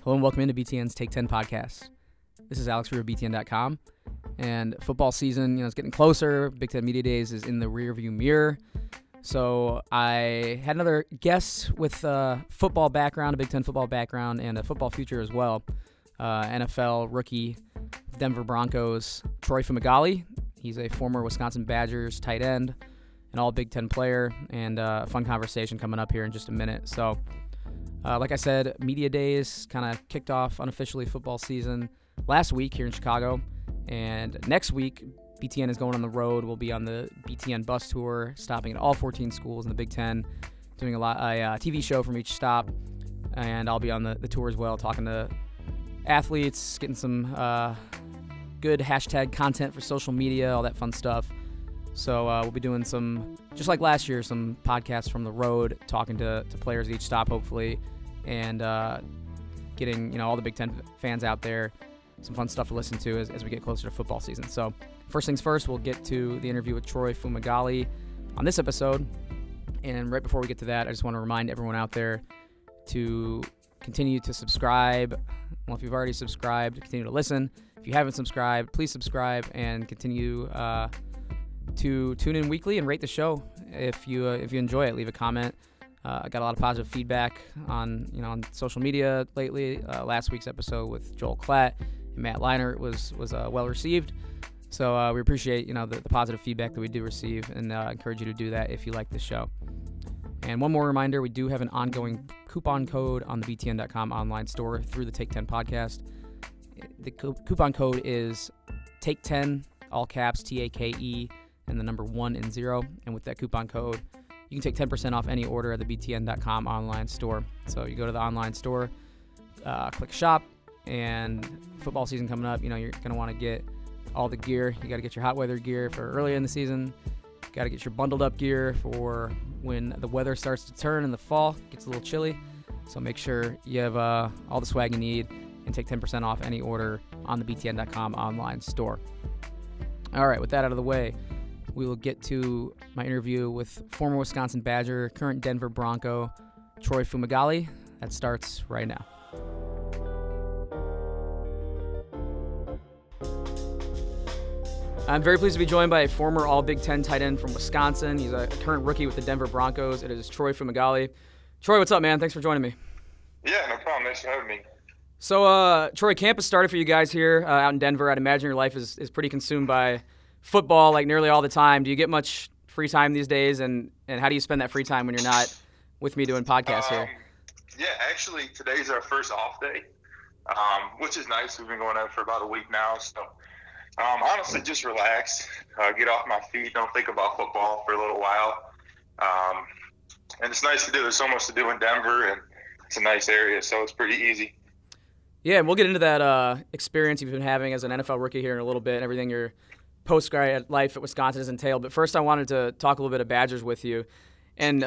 Hello and welcome into BTN's Take 10 podcast. This is Alex Roux of BTN.com, and football season, is getting closer. Big Ten Media Days is in the rearview mirror. So I had another guest with a football background, a Big Ten football background, and a football future as well. NFL rookie, Denver Broncos, Troy Fumagalli. He's a former Wisconsin Badgers tight end, an all Big Ten player, and a fun conversation coming up here in just a minute. So like I said, Media Days kind of kicked off unofficially football season last week here in Chicago. And next week, BTN is going on the road. We'll be on the BTN bus tour, stopping at all 14 schools in the Big Ten, doing a TV show from each stop. And I'll be on the tour as well, talking to athletes, getting some good hashtag content for social media, all that fun stuff. So we'll be doing some, just like last year, some podcasts from the road, talking to players at each stop, hopefully, and getting all the Big Ten fans out there some fun stuff to listen to as we get closer to football season. So first things first, we'll get to the interview with Troy Fumagalli on this episode. And right before we get to that, I just want to remind everyone out there to continue to subscribe. Well, if you've already subscribed, continue to listen. If you haven't subscribed, please subscribe and continue to tune in weekly and rate the show if you enjoy it. Leave a comment. I got a lot of positive feedback on social media lately. Last week's episode with Joel Klatt and Matt Leinart was well received. So we appreciate the positive feedback that we do receive, and encourage you to do that if you like this show. And one more reminder, we do have an ongoing coupon code on the BTN.com online store through the Take 10 podcast. The coupon code is Take10, all caps, TAKE, and the number 1 and 0. And with that coupon code, you can take 10% off any order at the BTN.com online store. So you go to the online store, click shop, and football season coming up, you're going to want to get all the gear. You got to get your hot weather gear for earlier in the season. Got to get your bundled up gear for when the weather starts to turn in the fall. It gets a little chilly. So make sure you have all the swag you need and take 10% off any order on the BTN.com online store. All right, with that out of the way, we will get to my interview with former Wisconsin Badger, current Denver Bronco, Troy Fumagalli. That starts right now. I'm very pleased to be joined by a former All-Big Ten tight end from Wisconsin. He's a current rookie with the Denver Broncos. It is Troy Fumagalli. Troy, what's up, man? Thanks for joining me. Yeah, no problem. Thanks for having me. So, Troy, camp has started for you guys here out in Denver. I'd imagine your life is pretty consumed by football, like nearly all the time. Do you get much free time these days, and how do you spend that free time when you're not with me doing podcasts here? Yeah, actually, today's our first off day, which is nice. We've been going out for about a week now, so honestly, just relax, get off my feet, don't think about football for a little while, and it's nice to do. There's so much to do in Denver, and it's a nice area, so it's pretty easy. Yeah, and we'll get into that experience you've been having as an NFL rookie here in a little bit, and everything your post-grad life at Wisconsin has entailed. But first, I wanted to talk a little bit of Badgers with you. And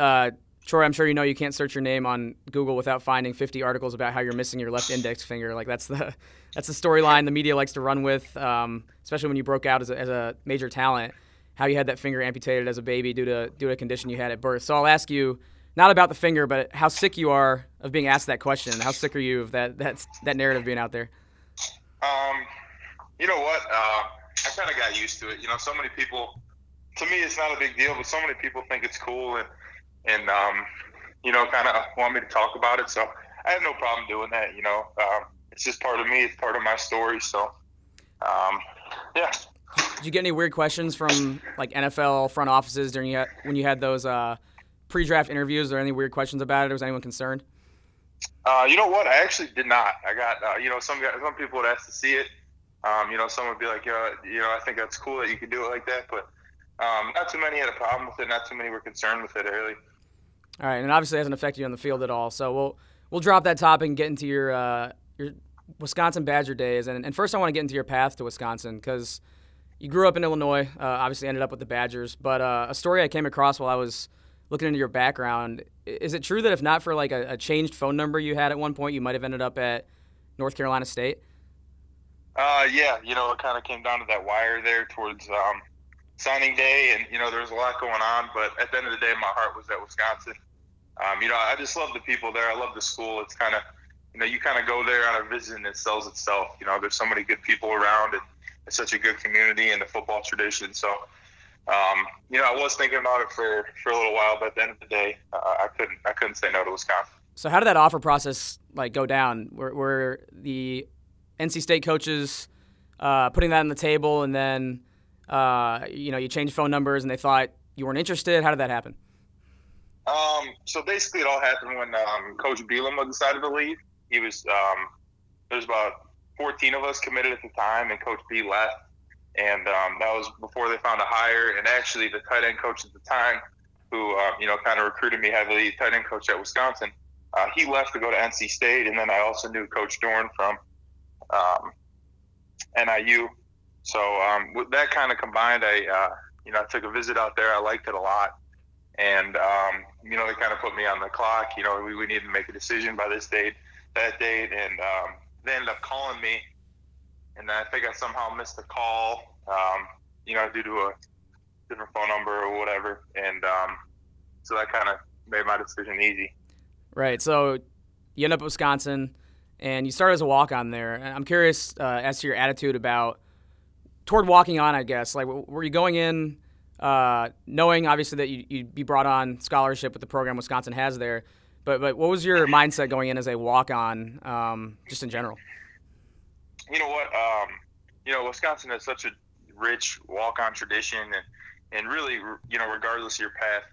Troy, I'm sure you know you can't search your name on Google without finding 50 articles about how you're missing your left index finger. Like that's the storyline the media likes to run with, especially when you broke out as a major talent. How you had that finger amputated as a baby due to a condition you had at birth. So I'll ask you not about the finger, but how sick you are of being asked that question. How sick are you of that narrative being out there? You know what? I kind of got used to it. So many people, to me, it's not a big deal, but so many people think it's cool and kind of want me to talk about it. So I have no problem doing that. It's just part of me. It's part of my story. So, yeah. Did you get any weird questions from like NFL front offices when you had those pre-draft interviews? Or any weird questions about it? Or was anyone concerned? You know what? I actually did not. I got, some people would ask to see it. Some would be like, I think that's cool that you could do it like that, but not too many had a problem with it. Not too many were concerned with it, really. All right, and obviously it hasn't affected you on the field at all. So we'll drop that topic and get into your Wisconsin Badger days. And first, I want to get into your path to Wisconsin because you grew up in Illinois. Obviously, ended up with the Badgers. But a story I came across while I was looking into your background, is it true that if not for like a changed phone number you had at one point, you might have ended up at North Carolina State? Yeah, it kind of came down to that wire there towards signing day, and there was a lot going on. But at the end of the day, my heart was at Wisconsin. I just love the people there. I love the school. It's kind of you kind of go there on a visit and it sells itself. There's so many good people around, and it's such a good community and the football tradition. So, I was thinking about it for a little while, but at the end of the day, I couldn't say no to Wisconsin. So how did that offer process go down? Were the NC State coaches putting that on the table, and then you changed phone numbers and they thought you weren't interested? How did that happen? So basically, it all happened when Coach Bielema decided to leave. He was there's about 14 of us committed at the time, and Coach B left, and that was before they found a hire. And actually, the tight end coach at the time, who kind of recruited me heavily, tight end coach at Wisconsin, he left to go to NC State, and then I also knew Coach Dorn from NIU. So with that kind of combined, I took a visit out there. I liked it a lot. And, they kind of put me on the clock. We needed to make a decision by this date, that date. And they ended up calling me. And I think I somehow missed the call, due to a different phone number or whatever. And so that kind of made my decision easy. Right. So you end up at Wisconsin, and you started as a walk-on there. And I'm curious as to your attitude toward walking on, I guess. Like, were you going in knowing, obviously, that you'd be brought on scholarship with the program Wisconsin has there, but what was your mindset going in as a walk-on, just in general? You know what? Wisconsin has such a rich walk-on tradition, and really, regardless of your path,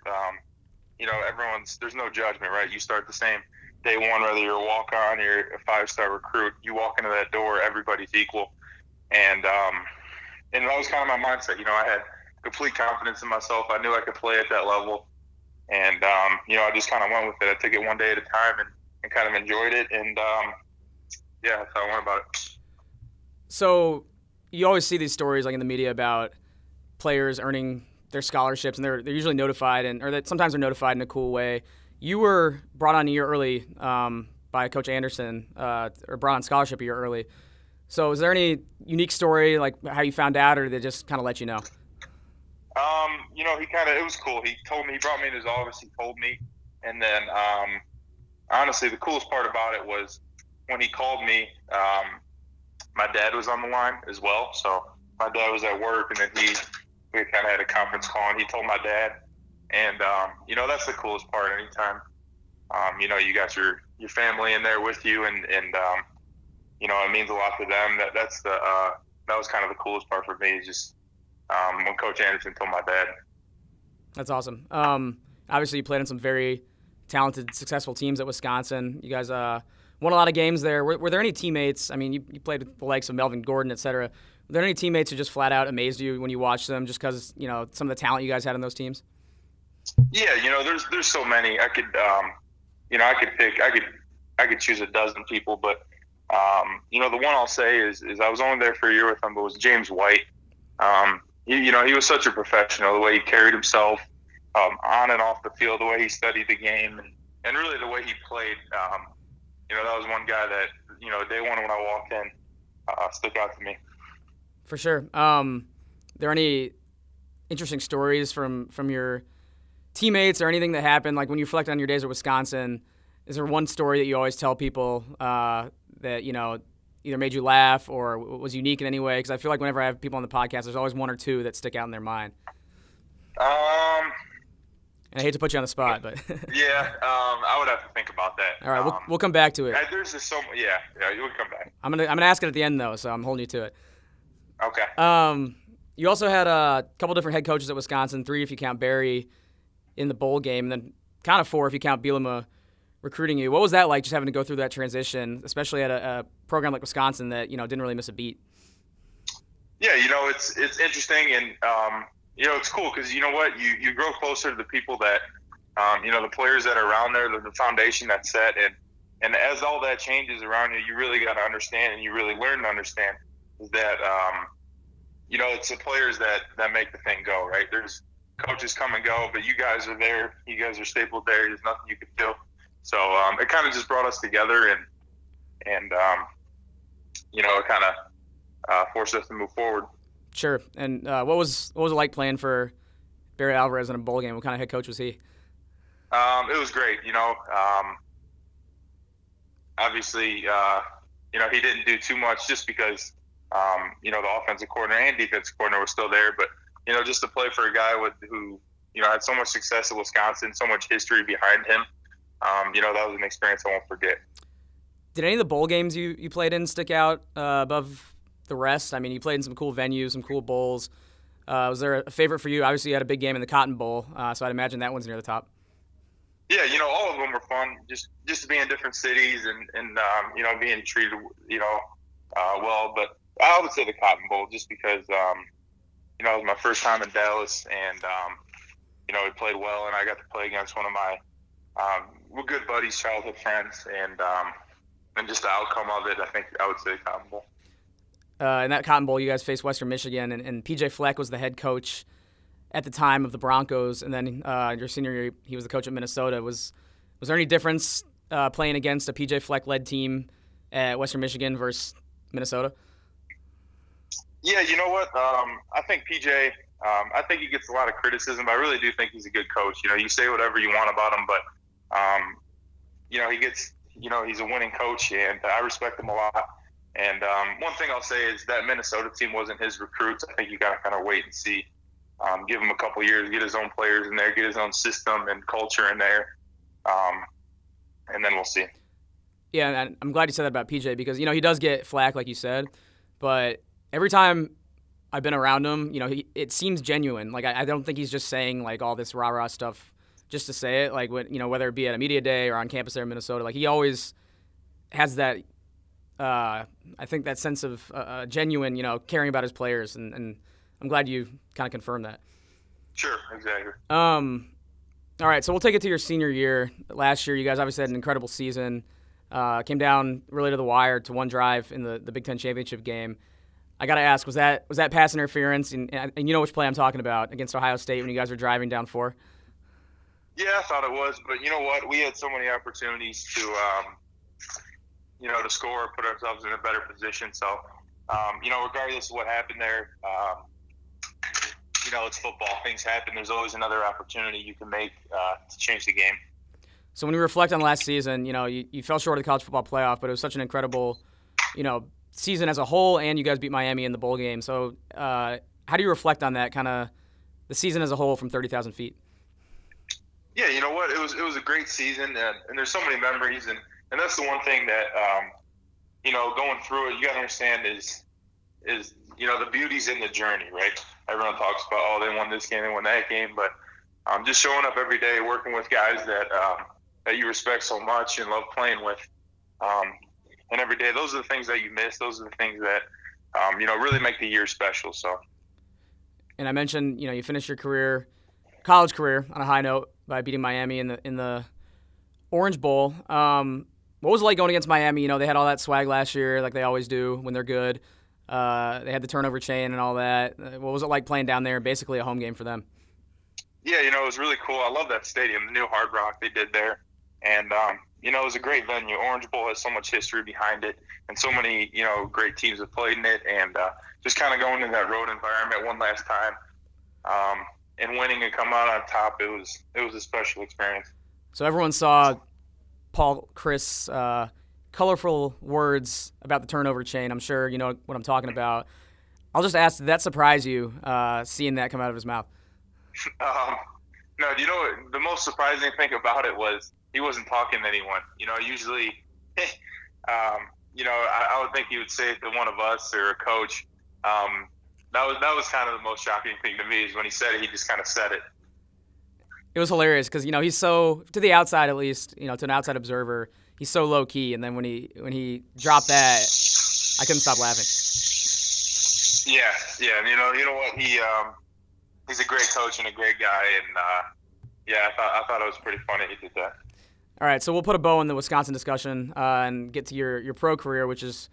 there's no judgment, right? You start the same day one, whether you're a walk-on or you're a five-star recruit. You walk into that door, everybody's equal, and that was kind of my mindset. I had complete confidence in myself. I knew I could play at that level, and I just kind of went with it. I took it one day at a time and kind of enjoyed it, and that's how I went about it. So you always see these stories like in the media about players earning their scholarships, and they're usually notified, or that sometimes they're notified in a cool way. You were brought on a year early by Coach Anderson, or brought on scholarship a year early. So is there any unique story, like how you found out, or did they just kind of let you know? It was cool. He brought me in his office, he told me, and then honestly, the coolest part about it was when he called me, my dad was on the line as well. So my dad was at work, and then we kind of had a conference call, and he told my dad, and that's the coolest part. Anytime you got your family in there with you, and it means a lot to them. That was kind of the coolest part for me, is just when Coach Anderson told my dad. That's awesome. Obviously, you played on some very talented, successful teams at Wisconsin. You guys won a lot of games there. Were there any teammates? I mean, you played with the likes of Melvin Gordon, et cetera. Were there any teammates who just flat out amazed you when you watched them, just because some of the talent you guys had on those teams? Yeah, there's so many. I could choose a dozen people, but the one I'll say is I was only there for a year with him, but it was James White. He was such a professional, the way he carried himself on and off the field, the way he studied the game, and really the way he played. That was one guy that, day one when I walked in, stuck out to me. For sure. There any interesting stories from your teammates or anything that happened? Like when you reflect on your days at Wisconsin, is there one story that you always tell people that, either made you laugh or was unique in any way? Because I feel like whenever I have people on the podcast, there's always one or two that stick out in their mind. And I hate to put you on the spot, but I would have to think you about that. All right, we'll come back to it. There's just so yeah, you'll come back. I'm gonna ask it at the end though, so I'm holding you to it. Okay. You also had a couple different head coaches at Wisconsin, 3 if you count Barry in the bowl game, and then kind of 4 if you count Bielema recruiting you. What was that like, just having to go through that transition, especially at a program like Wisconsin that didn't really miss a beat? Yeah, it's interesting, and it's cool because you grow closer to the people that the players that are around there, the foundation that's set, and as all that changes around you, you really got to understand, and you really learn to understand is that it's the players that make the thing go, right? There's coaches come and go, but you guys are there. You guys are stapled there. There's nothing you can do. So it kind of just brought us together, and it kind of forced us to move forward. Sure. And what was it like playing for Barry Alvarez in a bowl game? What kind of head coach was he? It was great. obviously, he didn't do too much just because, the offensive coordinator and defensive coordinator were still there. But, just to play for a guy who had so much success at Wisconsin, so much history behind him, that was an experience I won't forget. Did any of the bowl games you played in stick out above the rest? I mean, you played in some cool venues, some cool bowls. Was there a favorite for you? Obviously, you had a big game in the Cotton Bowl, so I'd imagine that one's near the top. Yeah, all of them were fun. Just to be in different cities and being treated, well. But I would say the Cotton Bowl just because, it was my first time in Dallas, and we played well, and I got to play against one of my we're good buddies, childhood friends, and just the outcome of it, I think I would say the Cotton Bowl. In that Cotton Bowl, you guys faced Western Michigan, and PJ Fleck was the head coach at the time of the Broncos, and then your senior year, he was the coach at Minnesota. Was there any difference playing against a PJ Fleck-led team at Western Michigan versus Minnesota? Yeah, you know what? I think PJ, I think he gets a lot of criticism. I really do think he's a good coach. You say whatever you want about him, but he gets, he's a winning coach, and I respect him a lot. And one thing I'll say is that Minnesota team wasn't his recruits. I think you got to kind of wait and see. Give him a couple years, get his own players in there, get his own system and culture in there, and then we'll see. Yeah, and I'm glad you said that about PJ because, he does get flack, like you said, but every time I've been around him, it seems genuine. Like, I don't think he's just saying, like, all this rah-rah stuff just to say it, like, whether it be at a media day or on campus there in Minnesota. Like, he always has that, I think, that sense of genuine, caring about his players, and I'm glad you kind of confirmed that. Sure, exactly. All right, so we'll take it to your senior year. Last year, you guys obviously had an incredible season. Came down really to the wire to one drive in the Big Ten championship game. I got to ask, was that pass interference? And you know which play I'm talking about against Ohio State when you guys were driving down 4? Yeah, I thought it was, but you know what? We had so many opportunities to, to score, put ourselves in a better position. So, regardless of what happened there, it's football. Things happen. There's always another opportunity you can make to change the game. So when you reflect on last season, you fell short of the college football playoff, but it was such an incredible, season as a whole, and you guys beat Miami in the bowl game. So how do you reflect on that, kind of the season as a whole from 30,000 feet? Yeah, you know what? It was a great season, and there's so many memories, and that's the one thing that, going through it, you got to understand is the beauty's in the journey, right? Everyone talks about, they won this game, they won that game, but just showing up every day, working with guys that you respect so much and love playing with, and every day, those are the things that you miss. Those are the things that, really make the year special. So, and I mentioned, you finished your college career on a high note by beating Miami in the Orange Bowl. What was it like going against Miami? They had all that swag last year, like they always do when they're good. They had the turnover chain and all that. What was it like playing down there? Basically a home game for them. Yeah, it was really cool. I love that stadium, the new Hard Rock they did there. And, it was a great venue. Orange Bowl has so much history behind it, and so many, great teams have played in it. And just kind of going in that road environment one last time and winning and come out on top, it was a special experience. So everyone saw Paul Chris' colorful words about the turnover chain. I'm sure you know what I'm talking about. I'll just ask, did that surprise you, seeing that come out of his mouth? No, the most surprising thing about it was he wasn't talking to anyone. Usually, I would think he would say it to one of us or a coach. That was kind of the most shocking thing to me is when he said it, he just kind of said it. It was hilarious because, he's so, to the outside at least, to an outside observer, he's so low key. And then when he dropped that, I couldn't stop laughing. Yeah. And you know what? He's a great coach and a great guy. And I thought it was pretty funny he did that. All right, so we'll put a bow in the Wisconsin discussion and get to your pro career, which is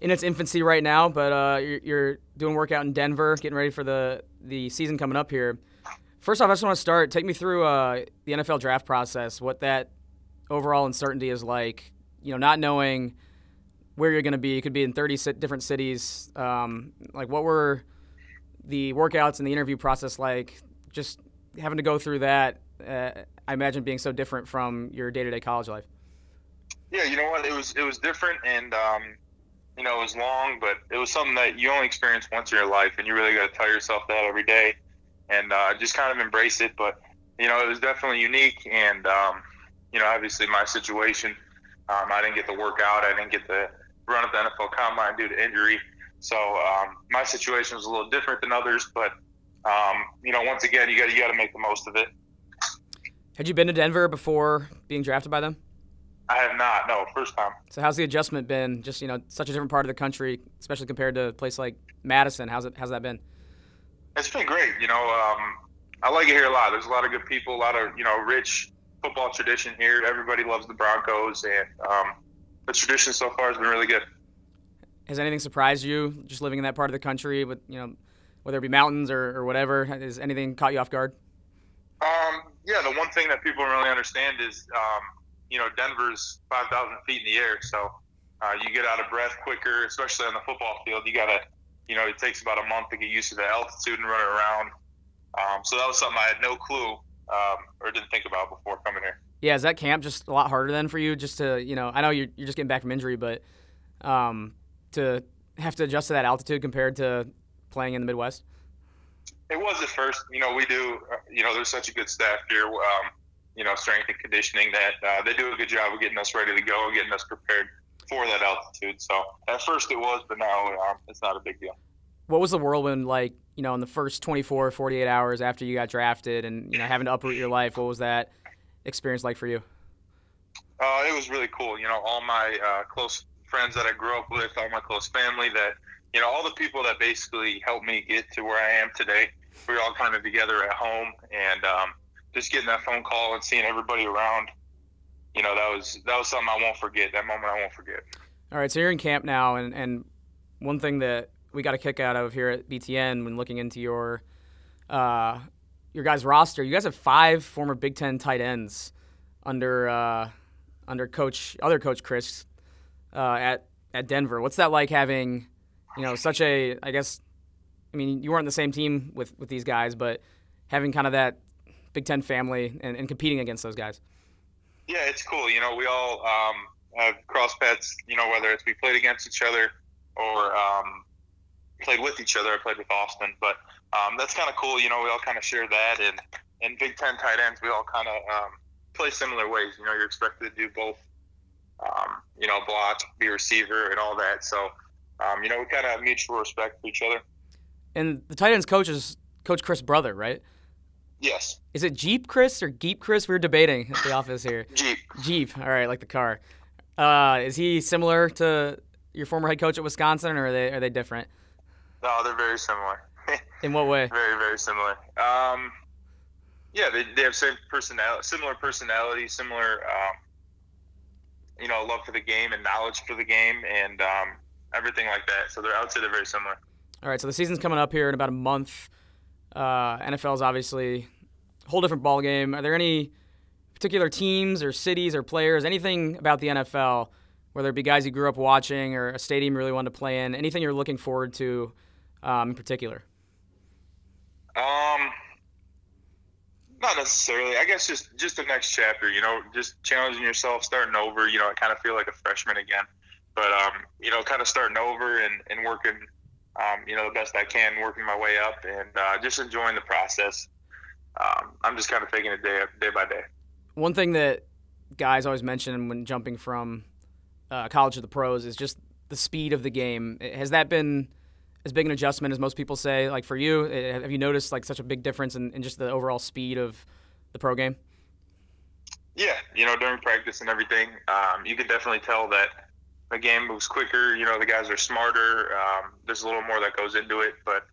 in its infancy right now. But you're doing workout in Denver, getting ready for the season coming up here. First off, I just want to start. Take me through the NFL draft process, what that overall uncertainty is like. Not knowing where you're going to be. You could be in 30 different cities. Like, what were the workouts and the interview process like? Just having to go through that. I imagine being so different from your day-to-day college life. Yeah, you know what? It was different, and it was long, but it was something that you only experience once in your life, and you really got to tell yourself that every day, and just kind of embrace it. But it was definitely unique, and obviously my situation, I didn't get to work out, I didn't get to run at the NFL Combine due to injury, so my situation was a little different than others. But once again, you got to make the most of it. Had you been to Denver before being drafted by them? I have not. No, first time. So how's the adjustment been? Just such a different part of the country, especially compared to a place like Madison. How's that been? It's been great. I like it here a lot. There's a lot of good people, a lot of rich football tradition here. Everybody loves the Broncos, and the tradition so far has been really good. Has anything surprised you just living in that part of the country, with whether it be mountains or whatever? Has anything caught you off guard? Yeah, the one thing that people don't really understand is Denver's 5,000 feet in the air, so you get out of breath quicker, especially on the football field. You gotta, it takes about a month to get used to the altitude and run around. So that was something I had no clue or didn't think about before coming here. Yeah, is that camp just a lot harder then for you? Just to, I know you're just getting back from injury, but to have to adjust to that altitude compared to playing in the Midwest? It was at first. We do, there's such a good staff here, strength and conditioning, that they do a good job of getting us ready to go and getting us prepared for that altitude. So at first it was, but now it's not a big deal. What was the whirlwind like, in the first 24, 48 hours after you got drafted and, having to uproot your life? What was that experience like for you? It was really cool. All my close friends that I grew up with, all my close family, that, all the people that basically helped me get to where I am today, we were all kind of together at home, and just getting that phone call and seeing everybody around, that was something I won't forget. That moment I won't forget. All right, so you're in camp now, and one thing that we got a kick out of here at BTN when looking into your guys' roster, you guys have 5 former Big Ten tight ends under Coach Chris at Denver. What's that like having, such a, you weren't on the same team with these guys, but having kind of that Big Ten family and competing against those guys? Yeah, it's cool. We all have cross paths, whether it's we played against each other or played with each other. I played with Austin, but that's kind of cool. We all kind of share that, and Big Ten tight ends, we all kind of play similar ways. You're expected to do both, block, be a receiver, and all that. So, we kind of have mutual respect for each other. And the tight ends coach is Coach Chris' brother, right? Yes. Is it Jeep Chris or Geep Chris? We were debating at the office here. Jeep. Jeep. All right, like the car. Is he similar to your former head coach at Wisconsin, or are they different? No, they're very similar. In what way? Very, very similar. Yeah, they have similar personality, similar, love for the game and knowledge for the game, and everything like that. So I would say they're very similar. All right, so the season's coming up here in about a month. NFL is obviously a whole different ballgame. Are there any particular teams or cities or players, anything about the NFL, whether it be guys you grew up watching or a stadium you really wanted to play in, anything you're looking forward to in particular? Not necessarily. I guess just the next chapter, just challenging yourself, starting over. I kind of feel like a freshman again. But, kind of starting over and working, the best I can, working my way up, and just enjoying the process. I'm just kind of taking it day by day. One thing that guys always mention when jumping from college to the pros is just the speed of the game. Has that been as big an adjustment as most people say? Like for you, have you noticed like such a big difference in just the overall speed of the pro game? Yeah, during practice and everything, you could definitely tell that the game moves quicker. The guys are smarter. There's a little more that goes into it, but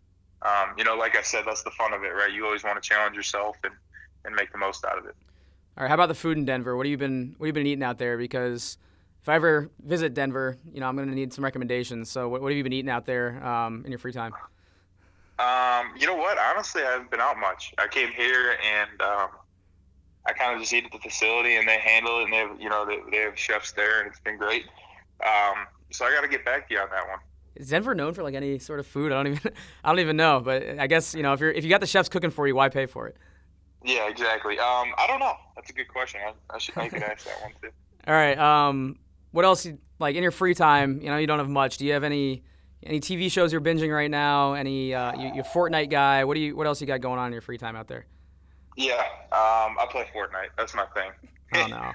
like I said, that's the fun of it, right? You always want to challenge yourself and make the most out of it. All right, how about the food in Denver? What have you been eating out there? Because if I ever visit Denver, I'm going to need some recommendations. So what have you been eating out there in your free time? You know what? Honestly, I haven't been out much. I came here and I kind of just eat at the facility, and they handle it, and they have chefs there, and it's been great. So I got to get back to you on that one. Is Denver known for like any sort of food? I don't even know. But I guess if you got the chefs cooking for you, why pay for it? Yeah, exactly. I don't know. That's a good question. I could ask that one too. All right. what else, like in your free time, you don't have much. Do you have any TV shows you're binging right now? You're a Fortnite guy. What else you got going on in your free time out there? Yeah, I play Fortnite. That's my thing. Oh, no.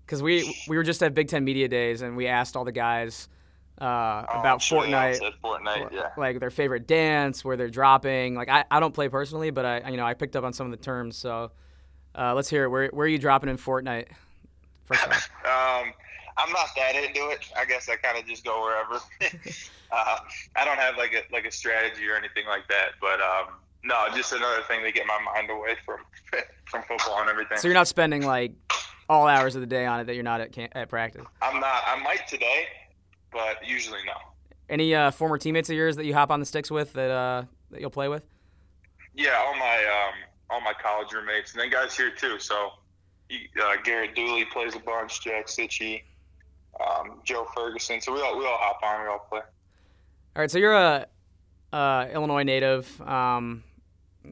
Because we were just at Big Ten Media Days, and we asked all the guys about Fortnite. Fortnite, yeah. Like their favorite dance, where they're dropping. Like I don't play personally, but I picked up on some of the terms. So let's hear it. Where are you dropping in Fortnite? First off. I'm not that into it. I guess I kind of just go wherever. I don't have like a strategy or anything like that. But no, just another thing to get my mind away from football and everything. So you're not spending like all hours of the day on it that you're not at practice? I'm not. I might today, but usually no. Any former teammates of yours that you hop on the sticks with that you'll play with? Yeah, all my college roommates, and then guys here too. So Garrett Dooley plays a bunch, Jack Sitchie, Joe Ferguson. So we all hop on, we all play. All right, so you're a Illinois native.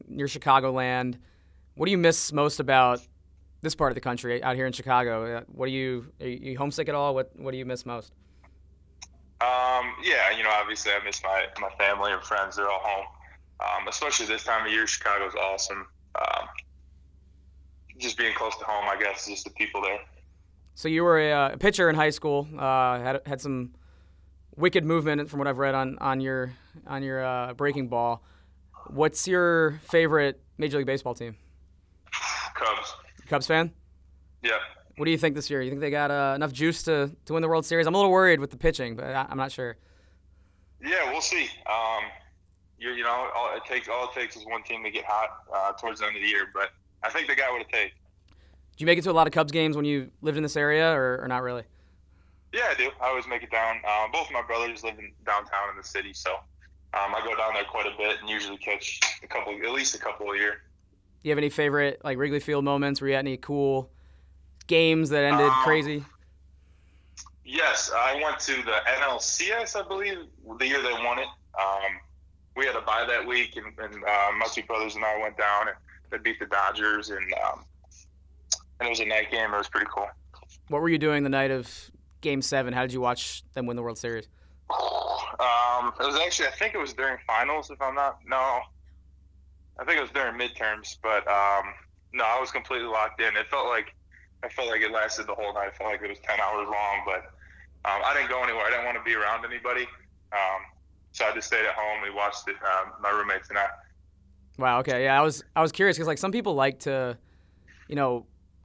You're Chicagoland. What do you miss most about this part of the country out here in Chicago? Are you homesick at all? What do you miss most? Yeah, obviously I miss my family and friends. They're all home. Especially this time of year, Chicago's awesome. Just being close to home, I guess, just the people there. So you were a pitcher in high school. Had some wicked movement from what I've read on your breaking ball. What's your favorite Major League Baseball team? Cubs. Cubs fan? Yeah. What do you think this year? You think they got enough juice to win the World Series? I'm a little worried with the pitching, but I'm not sure. Yeah, we'll see. All it takes is one team to get hot towards the end of the year, but I think they got what it takes. Did you make it to a lot of Cubs games when you lived in this area, or not really? Yeah, I do. I always make it down. Both of my brothers live downtown in the city, so I go down there quite a bit and usually catch at least a couple a year. Do you have any favorite like Wrigley Field moments where you had any cool games that ended crazy? Yes, I went to the NLCS, I believe, the year they won it. We had a bye that week, and my two brothers and I went down, and they beat the Dodgers, and it was a night game. It was pretty cool. What were you doing the night of Game 7? How did you watch them win the World Series? It was actually, I think it was during finals, I think it was during midterms, but no, I was completely locked in. I felt like it lasted the whole night. I felt like it was 10 hours long, but I didn't go anywhere. I didn't want to be around anybody. So I just stayed at home. We watched it, my roommates and I. Wow. Okay. Yeah. I was curious because like some people like to,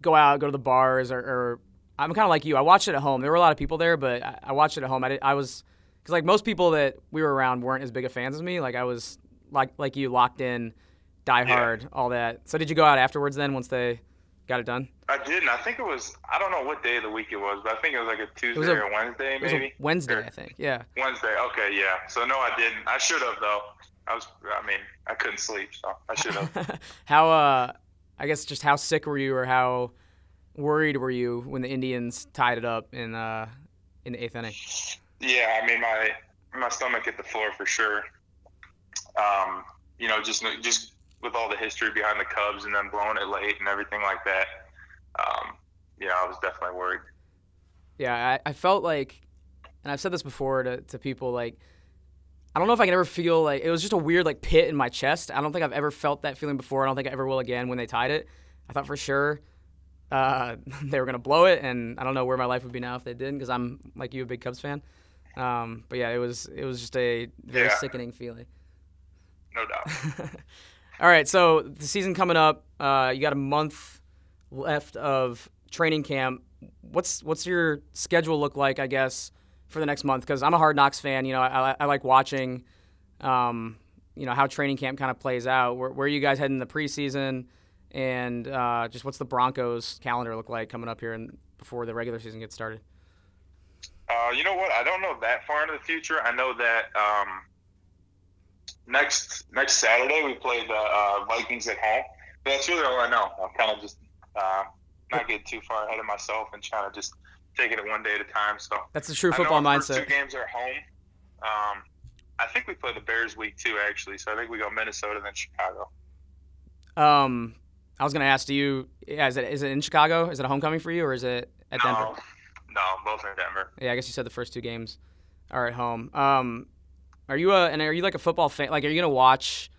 go out, go to the bars, or I'm kind of like you. I watched it at home. There were a lot of people there, but I watched it at home. I was because like most people that we were around weren't as big of fans as me. Like I was like you, locked in, die hard, all that. So did you go out afterwards then once they got it done? I didn't. I think it was, I don't know what day of the week it was, but I think it was like a Tuesday or Wednesday, maybe. It was a Wednesday, I think. Yeah. Wednesday. Okay, yeah. So no, I didn't. I should have though. I couldn't sleep, so I should have. I guess just how sick were you, or how worried were you when the Indians tied it up in the 8th inning? Yeah, I mean, my stomach hit the floor for sure. Just with all the history behind the Cubs and then blowing it late and everything like that. I was definitely worried. Yeah, I felt like, and I've said this before to people, like, I don't know if I can ever feel like, it was just a weird like pit in my chest. I don't think I've ever felt that feeling before. I don't think I ever will again when they tied it. I thought for sure they were going to blow it, and I don't know where my life would be now if they didn't, because I'm, like you, a big Cubs fan. But yeah, it was just a very sickening feeling. No doubt. All right, so the season coming up, you got a month left of training camp. What's your schedule look like, I guess, for the next month? Because I'm a Hard Knocks fan. I like watching, how training camp kind of plays out. Where are you guys heading in the preseason? And just what's the Broncos calendar look like coming up here before the regular season gets started? You know what? I don't know that far into the future. I know that next Saturday we play the Vikings at home. But that's really all I know. I'm kind of just not getting too far ahead of myself and trying to just take it one day at a time. So that's the true football mindset. First 2 games are home. I think we play the Bears week 2 actually. So I think we go Minnesota then Chicago. I was going to ask, is it in Chicago? Is it a homecoming for you, or is it at Denver? No, both in Denver. Yeah, I guess you said the first 2 games are at home. Are you like a football fan? Like, are you gonna watch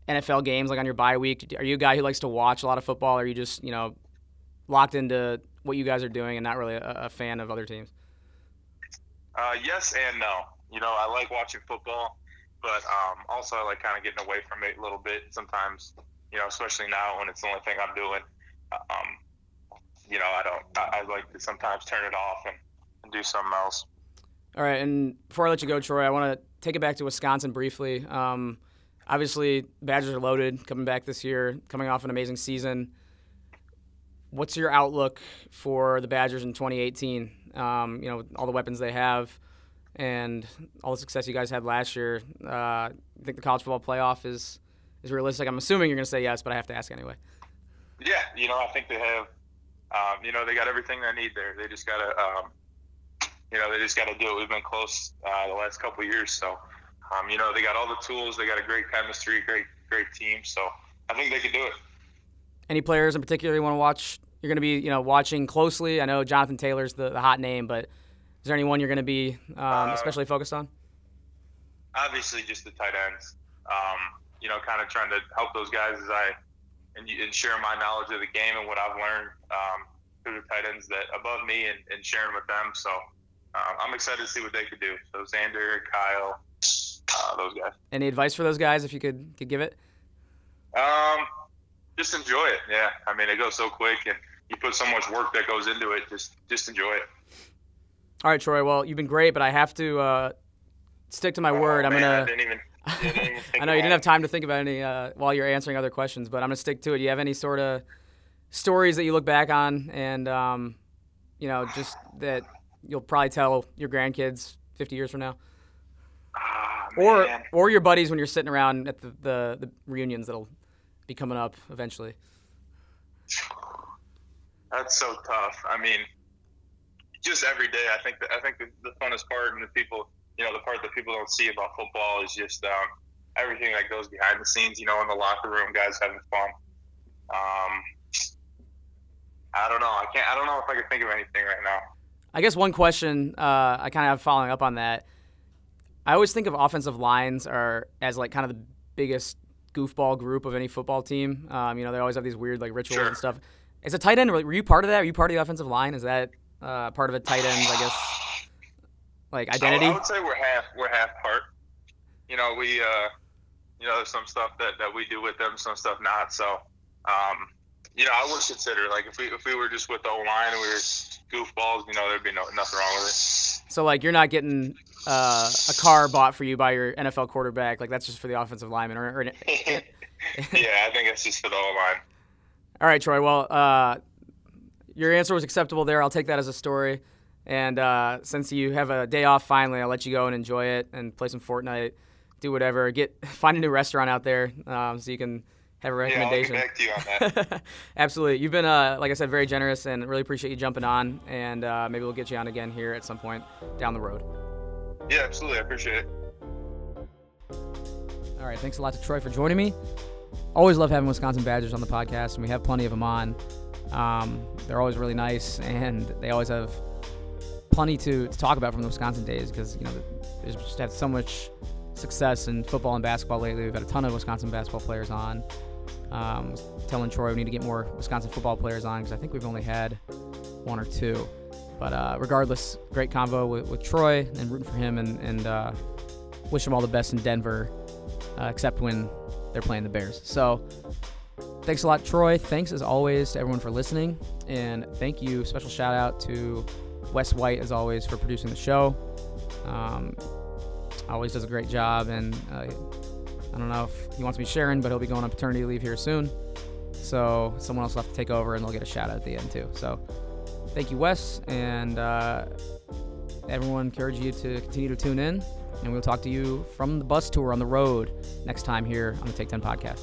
NFL games like on your bye week? Are you a guy who likes to watch a lot of football, or are you just locked into what you guys are doing and not really a fan of other teams? Yes and no. I like watching football, but also I like kind of getting away from it a little bit sometimes. Especially now when it's the only thing I'm doing. I like to sometimes turn it off and do something else. All right, and before I let you go, Troy, I want to take it back to Wisconsin briefly. Obviously, Badgers are loaded, coming back this year, coming off an amazing season. What's your outlook for the Badgers in 2018? All the weapons they have and all the success you guys had last year. I think the college football playoff is realistic. I'm assuming you're going to say yes, but I have to ask anyway. Yeah, I think they have. They got everything they need there. They just got to. They just got to do it. We've been close the last couple of years, so they got all the tools. They got a great chemistry, great team. So I think they can do it. Any players in particular you want to watch? You're going to be, watching closely. I know Jonathan Taylor's the hot name, but is there anyone you're going to be especially focused on? Obviously, just the tight ends. Kind of trying to help those guys and share my knowledge of the game and what I've learned through the tight ends that above me and sharing with them. So I'm excited to see what they could do. So Xander, Kyle, those guys. Any advice for those guys if you could give it? Just enjoy it. Yeah. I mean, it goes so quick and you put so much work that goes into it. Just enjoy it. All right, Troy. Well, you've been great, but I have to stick to my word. I'm going to – I know you didn't have time to think about any while you're answering other questions, but I'm going to stick to it. Do you have any sort of stories that you look back on and, just that you'll probably tell your grandkids 50 years from now? Or your buddies when you're sitting around at the reunions that'll be coming up eventually? That's so tough. I mean, just every day, I think the funnest part and the part that people don't see about football is just everything that goes behind the scenes, in the locker room, guys having fun. I don't know. I don't know if I can think of anything right now. I guess one question I kind of have following up on that. I always think of offensive lines as like kind of the biggest goofball group of any football team. They always have these weird like rituals and stuff. As a tight end, were you part of that? Were you part of the offensive line? Is that part of a tight end's, I guess, like identity? I would say we're half part. We there's some stuff that we do with them, some stuff not. So I would consider like if we were just with the O-line and we were goofballs, there'd be nothing wrong with it. So like you're not getting a car bought for you by your NFL quarterback, like that's just for the offensive lineman or Yeah, I think it's just for the O-line. All right, Troy. Well, your answer was acceptable there. I'll take that as a story. And since you have a day off finally, I'll let you go and enjoy it and play some Fortnite, do whatever. Find a new restaurant out there so you can have a recommendation. Yeah, I'll get back to you on that. Absolutely. You've been, like I said, very generous and really appreciate you jumping on. And maybe we'll get you on again here at some point down the road. Yeah, absolutely. I appreciate it. All right. Thanks a lot to Troy for joining me. Always love having Wisconsin Badgers on the podcast, and we have plenty of them on. They're always really nice, and they always have plenty to talk about from the Wisconsin days because, they've just had so much success in football and basketball lately. We've had a ton of Wisconsin basketball players on. Telling Troy we need to get more Wisconsin football players on because I think we've only had 1 or 2. But regardless, great convo with Troy and rooting for him and wish him all the best in Denver, except when they're playing the Bears. So thanks a lot, Troy. Thanks, as always, to everyone for listening. And thank you. Special shout-out to Wes White, as always, for producing the show. Always does a great job. And I don't know if he wants me sharing, but he'll be going on paternity leave here soon. So someone else will have to take over, and they'll get a shout-out at the end, too. So thank you, Wes. And everyone, encourage you to continue to tune in. And we'll talk to you from the bus tour on the road next time here on the Take 10 podcast.